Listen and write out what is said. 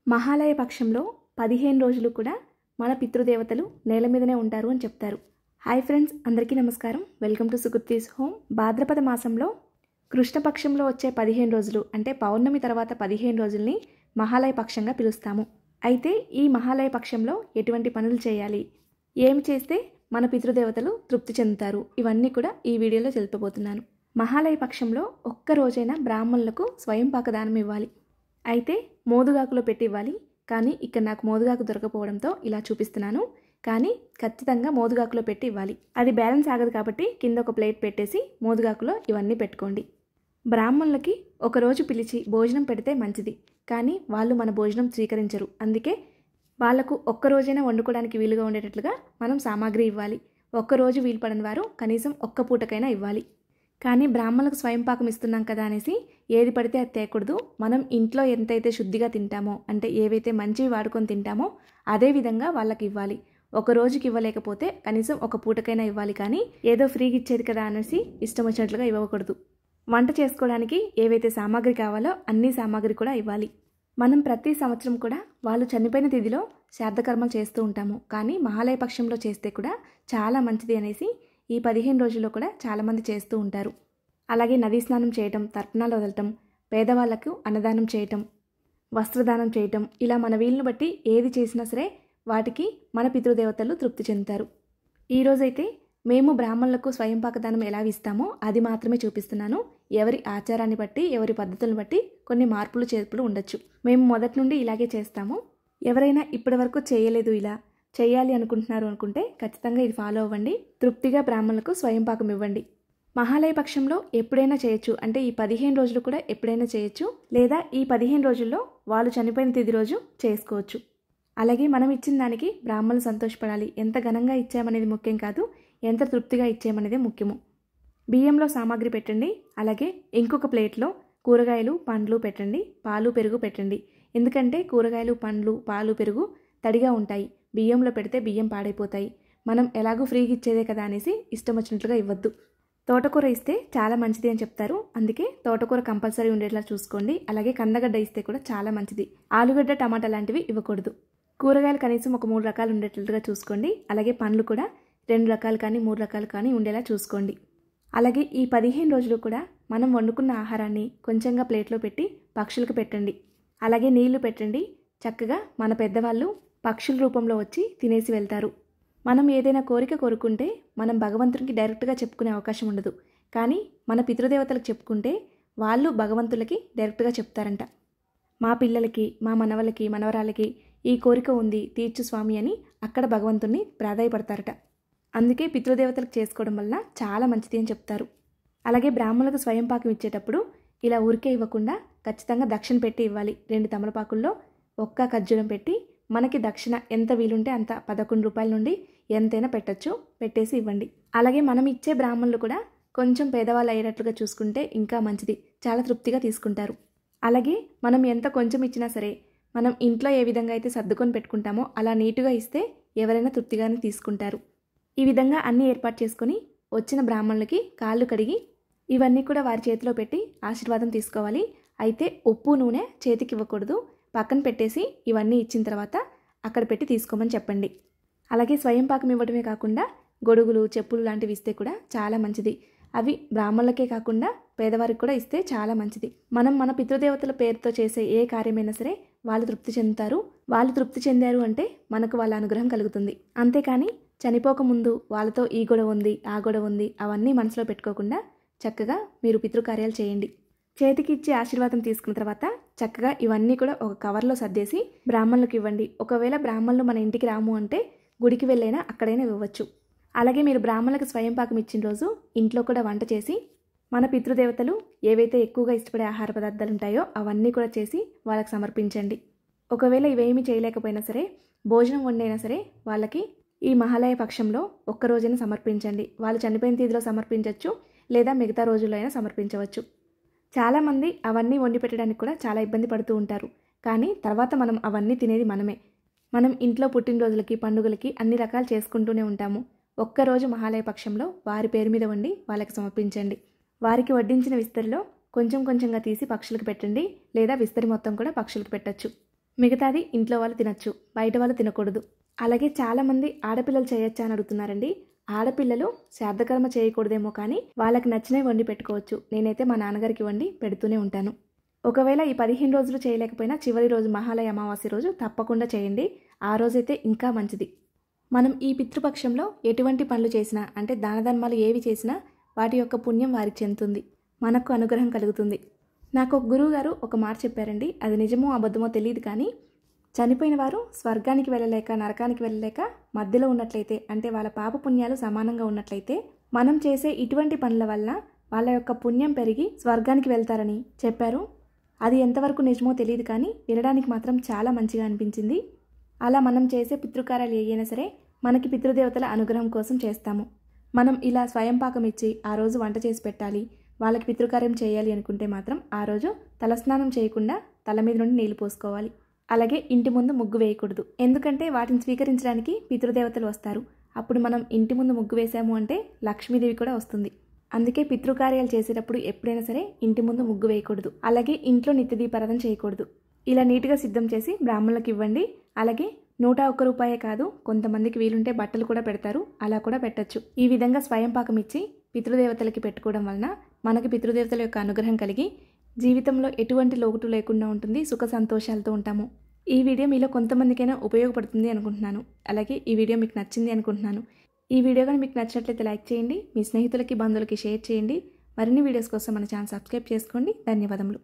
మహాలయ పక్షంలో 15 రోజులు కూడా మన పితృదేవతలు నేల మీదనే ఉంటారు అని చెప్తారు. హాయ్ ఫ్రెండ్స్, అందరికీ నమస్కారం. Welcome to Sukruthi's home. Bhadrapada మాసంలో కృష్ణపక్షంలో వచ్చే 15 రోజులు అంటే పౌర్ణమి తర్వాత 15 రోజుల్ని మహాలయ పక్షంగా పిలుస్తాము. అయితే ఈ మహాలయ పక్షంలో ఎటువంటి పనులు చేయాలి, ఏమి చేస్తే మన పితృదేవతలు తృప్తి చెందుతారు, ఇవన్నీ కూడా ఈ వీడియోలో తెలుపబోతున్నాను. మహాలయ పక్షంలో ఒక్క రోజైనా బ్రాహ్మణులకు స్వయంపాక దానం ఇవ్వాలి. అయితే మోదుగాకులో పెట్టి ఇవ్వాలి. కానీ ఇక్కడ నాకు మోదుగాకు దొరకపోవడంతో ఇలా చూపిస్తున్నాను. కానీ ఖచ్చితంగా మోదుగాకులో పెట్టి ఇవ్వాలి. అది బ్యాలెన్స్ ఆగదు కాబట్టి కింద ఒక ప్లేట్ పెట్టేసి మోదుగాకులో ఇవన్నీ పెట్టుకోండి. బ్రాహ్మణులకి ఒకరోజు పిలిచి భోజనం పెడితే మంచిది. కానీ వాళ్ళు మన భోజనం స్వీకరించరు. అందుకే వాళ్లకు ఒక్కరోజైనా వండుకోవడానికి వీలుగా ఉండేటట్లుగా మనం సామాగ్రి ఇవ్వాలి. ఒక్కరోజు వీలు పడని వారు కనీసం ఒక్క పూటకైనా ఇవ్వాలి. కానీ బ్రాహ్మణులకు స్వయంపాకం ఇస్తున్నాం కదా అనేసి ఏది పడితే అది తేకూడదు. మనం ఇంట్లో ఎంతైతే శుద్ధిగా తింటామో, అంటే ఏవైతే మంచివి వాడుకొని తింటామో అదే విధంగా వాళ్ళకి ఇవ్వాలి. ఒక రోజుకి ఇవ్వలేకపోతే కనీసం ఒక పూటకైనా ఇవ్వాలి. కానీ ఏదో ఫ్రీగా ఇచ్చేది కదా అనేసి ఇష్టం వచ్చినట్లుగా ఇవ్వకూడదు. వంట చేసుకోవడానికి ఏవైతే సామాగ్రి కావాలో అన్ని సామాగ్రి కూడా ఇవ్వాలి. మనం ప్రతి సంవత్సరం కూడా వాళ్ళు చనిపోయిన తిథిలో శ్రాద్ధకర్మలు చేస్తూ ఉంటాము. కానీ మహాలయ పక్షంలో చేస్తే కూడా చాలా మంచిది అనేసి ఈ 15 రోజుల్లో కూడా చాలామంది చేస్తూ ఉంటారు. అలాగే నదీ స్నానం చేయటం, తర్పణాలు వదలటం, పేదవాళ్లకు అన్నదానం చేయటం, వస్త్రదానం చేయటం, ఇలా మన వీలును బట్టి ఏది చేసినా సరే వాటికి మన పితృదేవతలు తృప్తి చెందుతారు. ఈరోజైతే మేము బ్రాహ్మణులకు స్వయంపాక దానం ఎలా ఇస్తామో అది మాత్రమే చూపిస్తున్నాను. ఎవరి ఆచారాన్ని బట్టి, ఎవరి పద్ధతులను బట్టి కొన్ని మార్పులు చేర్పులు ఉండొచ్చు. మేము మొదటి నుండి ఇలాగే చేస్తాము. ఎవరైనా ఇప్పటి వరకు చేయలేదు, ఇలా చేయాలి అనుకుంటున్నారు అనుకుంటే ఖచ్చితంగా ఇది ఫాలో అవ్వండి. తృప్తిగా బ్రాహ్మణులకు స్వయంపాకం ఇవ్వండి. మహాలయ పక్షంలో ఎప్పుడైనా చేయొచ్చు. అంటే ఈ 15 రోజులు కూడా ఎప్పుడైనా చేయొచ్చు. లేదా ఈ 15 రోజుల్లో వాళ్ళు చనిపోయిన తిథి రోజు చేసుకోవచ్చు. అలాగే మనం ఇచ్చిన దానికి బ్రాహ్మణులు సంతోషపడాలి. ఎంత ఘనంగా ఇచ్చామనేది ముఖ్యం కాదు, ఎంత తృప్తిగా ఇచ్చామనేదే ముఖ్యము. బియ్యంలో సామాగ్రి పెట్టండి. అలాగే ఇంకొక ప్లేట్లో కూరగాయలు, పండ్లు పెట్టండి. పాలు, పెరుగు పెట్టండి. ఎందుకంటే కూరగాయలు, పండ్లు, పాలు, పెరుగు తడిగా ఉంటాయి. బియ్యంలో పెడితే బియ్యం పాడైపోతాయి. మనం ఎలాగో ఫ్రీగా ఇచ్చేదే కదా అనేసి ఇష్టం వచ్చినట్లుగా ఇవ్వద్దు. తోటకూర ఇస్తే చాలా మంచిది అని చెప్తారు. అందుకే తోటకూర కంపల్సరీ ఉండేలా చూసుకోండి. అలాగే కందగడ్డ ఇస్తే కూడా చాలా మంచిది. ఆలుగడ్డ, టమాటా లాంటివి ఇవ్వకూడదు. కూరగాయలు కనీసం ఒక 3 రకాలు ఉండేటట్లుగా చూసుకోండి. అలాగే పండ్లు కూడా 2 రకాలు కానీ 3 రకాలు కానీ ఉండేలా చూసుకోండి. అలాగే ఈ 15 రోజులు కూడా మనం వండుకున్న ఆహారాన్ని కొంచెంగా ప్లేట్లో పెట్టి పక్షులకు పెట్టండి. అలాగే నీళ్లు పెట్టండి. చక్కగా మన పెద్దవాళ్ళు పక్షుల రూపంలో వచ్చి తినేసి వెళ్తారు. మనం ఏదైనా కోరిక కోరుకుంటే మనం భగవంతునికి డైరెక్ట్గా చెప్పుకునే అవకాశం ఉండదు. కానీ మన పితృదేవతలకు చెప్పుకుంటే వాళ్ళు భగవంతులకి డైరెక్ట్గా చెప్తారంట. మా పిల్లలకి, మా మనవలకి, మనవరాలకి ఈ కోరిక ఉంది, తీర్చు స్వామి అని అక్కడ భగవంతుణ్ణి ప్రాధాయపడతారట. అందుకే పితృదేవతలకు చేసుకోవడం వల్ల చాలా మంచిది అని చెప్తారు. అలాగే బ్రాహ్మణులకు స్వయంపాకం ఇచ్చేటప్పుడు ఇలా ఊరికే ఇవ్వకుండా ఖచ్చితంగా దక్షిణ పెట్టి ఇవ్వాలి. 2 తమలపాకుల్లో ఒక్క ఖర్జూరం పెట్టి మనకి దక్షిణ ఎంత వీలుంటే అంత 11 రూపాయల నుండి ఎంతైనా పెట్టచ్చు, పెట్టేసి ఇవ్వండి. అలాగే మనం ఇచ్చే బ్రాహ్మణులు కూడా కొంచెం పేదవాళ్ళు అయ్యేటట్లుగా చూసుకుంటే ఇంకా మంచిది. చాలా తృప్తిగా తీసుకుంటారు. అలాగే మనం ఎంత కొంచెం ఇచ్చినా సరే మనం ఇంట్లో ఏ విధంగా అయితే సర్దుకొని పెట్టుకుంటామో అలా నీటుగా ఇస్తే ఎవరైనా తృప్తిగానే తీసుకుంటారు. ఈ విధంగా అన్నీ ఏర్పాటు చేసుకొని వచ్చిన బ్రాహ్మణులకి కాళ్ళు కడిగి ఇవన్నీ కూడా వారి చేతిలో పెట్టి ఆశీర్వాదం తీసుకోవాలి. అయితే ఉప్పు, నూనె చేతికి ఇవ్వకూడదు. పక్కన పెట్టేసి ఇవన్నీ ఇచ్చిన తర్వాత అక్కడ పెట్టి తీసుకోమని చెప్పండి. అలాగే స్వయంపాకం ఇవ్వడమే కాకుండా గొడుగులు, చెప్పులు లాంటివి ఇస్తే కూడా చాలా మంచిది. అవి బ్రాహ్మణులకే కాకుండా పేదవారికి కూడా ఇస్తే చాలా మంచిది. మనం మన పితృదేవతల పేరుతో చేసే ఏ కార్యమైనా సరే వాళ్ళు తృప్తి చెందుతారు. వాళ్ళు తృప్తి చెందారు అంటే మనకు వాళ్ళ అనుగ్రహం కలుగుతుంది. అంతేకాని చనిపోకముందు వాళ్ళతో ఈ గొడవ ఉంది, ఆ గొడవ ఉంది అవన్నీ మనసులో పెట్టుకోకుండా చక్కగా మీరు పితృకార్యాలు చేయండి. చేతికి ఇచ్చి ఆశీర్వాదం తీసుకున్న తర్వాత చక్కగా ఇవన్నీ కూడా ఒక కవర్లో సర్దేసి బ్రాహ్మణులకు ఇవ్వండి. ఒకవేళ బ్రాహ్మణులు మన ఇంటికి రాము అంటే గుడికి వెళ్ళైనా అక్కడైనా ఇవ్వచ్చు. అలాగే మీరు బ్రాహ్మణులకు స్వయంపాకం ఇచ్చిన రోజు ఇంట్లో కూడా వంట చేసి మన పితృదేవతలు ఏవైతే ఎక్కువగా ఇష్టపడే ఆహార పదార్థాలు ఉంటాయో అవన్నీ కూడా చేసి వాళ్ళకి సమర్పించండి. ఒకవేళ ఇవేమీ చేయలేకపోయినా సరే భోజనం వండైనా సరే వాళ్ళకి ఈ మహాలయ పక్షంలో ఒక్కరోజైనా సమర్పించండి. వాళ్ళు చనిపోయిన తిథిలో సమర్పించవచ్చు, లేదా మిగతా రోజుల్లో అయినా సమర్పించవచ్చు. చాలామంది అవన్నీ వండి పెట్టడానికి కూడా చాలా ఇబ్బంది పడుతూ ఉంటారు. కానీ తర్వాత మనం అవన్నీ తినేది మనమే. మనం ఇంట్లో పుట్టినరోజులకి, పండుగలకి అన్ని రకాలు చేసుకుంటూనే ఉంటాము. ఒక్కరోజు మహాలయ పక్షంలో వారి పేరు మీద వండి వాళ్ళకి సమర్పించండి. వారికి వడ్డించిన విస్తరిలో కొంచెం కొంచెంగా తీసి పక్షులకు పెట్టండి, లేదా విస్తరి మొత్తం కూడా పక్షులకు పెట్టచ్చు. మిగతాది ఇంట్లో వాళ్ళు తినచ్చు, బయట వాళ్ళు తినకూడదు. అలాగే చాలామంది ఆడపిల్లలు చేయొచ్చా అని అడుగుతున్నారండి. ఆడపిల్లలు శ్రాద్ధకర్మ చేయకూడదేమో కానీ వాళ్ళకి నచ్చినవి వండి పెట్టుకోవచ్చు. నేనైతే మా నాన్నగారికి వండి పెడుతూనే ఉంటాను. ఒకవేళ ఈ 15 రోజులు చేయలేకపోయినా చివరి రోజు మహాలయ అమావాస్య రోజు తప్పకుండా చేయండి. ఆ రోజైతే ఇంకా మంచిది. మనం ఈ పితృపక్షంలో ఎటువంటి పనులు చేసినా, అంటే దాన ధర్మాలు ఏవి చేసినా వాటి యొక్క పుణ్యం వారికి చెందుతుంది, మనకు అనుగ్రహం కలుగుతుంది. నాకు ఒక గురువుగారు ఒక మాట చెప్పారండి. అది నిజమో అబద్ధమో తెలియదు కానీ, చనిపోయిన వారు స్వర్గానికి వెళ్ళలేక నరకానికి వెళ్ళలేక మధ్యలో ఉన్నట్లయితే, అంటే వాళ్ళ పాప పుణ్యాలు సమానంగా ఉన్నట్లయితే మనం చేసే ఇటువంటి పనుల వల్ల వాళ్ళ యొక్క పుణ్యం పెరిగి స్వర్గానికి వెళ్తారని చెప్పారు. అది ఎంతవరకు నిజమో తెలియదు కానీ వినడానికి మాత్రం చాలా మంచిగా అనిపించింది. అలా మనం చేసే పితృకార్యాలు ఏవైనా సరే మనకి పితృదేవతల అనుగ్రహం కోసం చేస్తాము. మనం ఇలా స్వయం పాకం ఇచ్చి ఆ రోజు వంట చేసి పెట్టాలి, వాళ్ళకి పితృకార్యం చేయాలి అనుకుంటే మాత్రం ఆ రోజు తలస్నానం చేయకుండా తల మీద నుండి నీళ్లు పోసుకోవాలి. అలాగే ఇంటి ముందు ముగ్గు వేయకూడదు. ఎందుకంటే వాటిని స్వీకరించడానికి పితృదేవతలు వస్తారు. అప్పుడు మనం ఇంటి ముందు ముగ్గు వేసాము అంటే లక్ష్మీదేవి కూడా వస్తుంది. అందుకే పితృకార్యాలు చేసేటప్పుడు ఎప్పుడైనా సరే ఇంటి ముందు ముగ్గు వేయకూడదు. అలాగే ఇంట్లో నిత్య దీపారాధన చేయకూడదు. ఇలా నీట్గా సిద్ధం చేసి బ్రాహ్మణులకు ఇవ్వండి. అలాగే 101 రూపాయే కాదు, కొంతమందికి వీలుంటే బట్టలు కూడా పెడతారు, అలా కూడా పెట్టచ్చు. ఈ విధంగా స్వయం పాకం ఇచ్చి పితృదేవతలకి పెట్టుకోవడం వలన మనకి పితృదేవతల యొక్క అనుగ్రహం కలిగి జీవితంలో ఎటువంటి లోటు లేకుండా ఉంటుంది, సుఖ సంతోషాలతో ఉంటాము. ఈ వీడియో మీలో కొంతమందికైనా ఉపయోగపడుతుంది అనుకుంటున్నాను. అలాగే ఈ వీడియో మీకు నచ్చింది అనుకుంటున్నాను. ఈ వీడియో కానీ మీకు నచ్చినట్లయితే లైక్ చేయండి, మీ స్నేహితులకి బంధువులకి షేర్ చేయండి. మరిన్ని వీడియోస్ కోసం మన ఛానల్ సబ్స్క్రైబ్ చేసుకోండి. ధన్యవాదములు.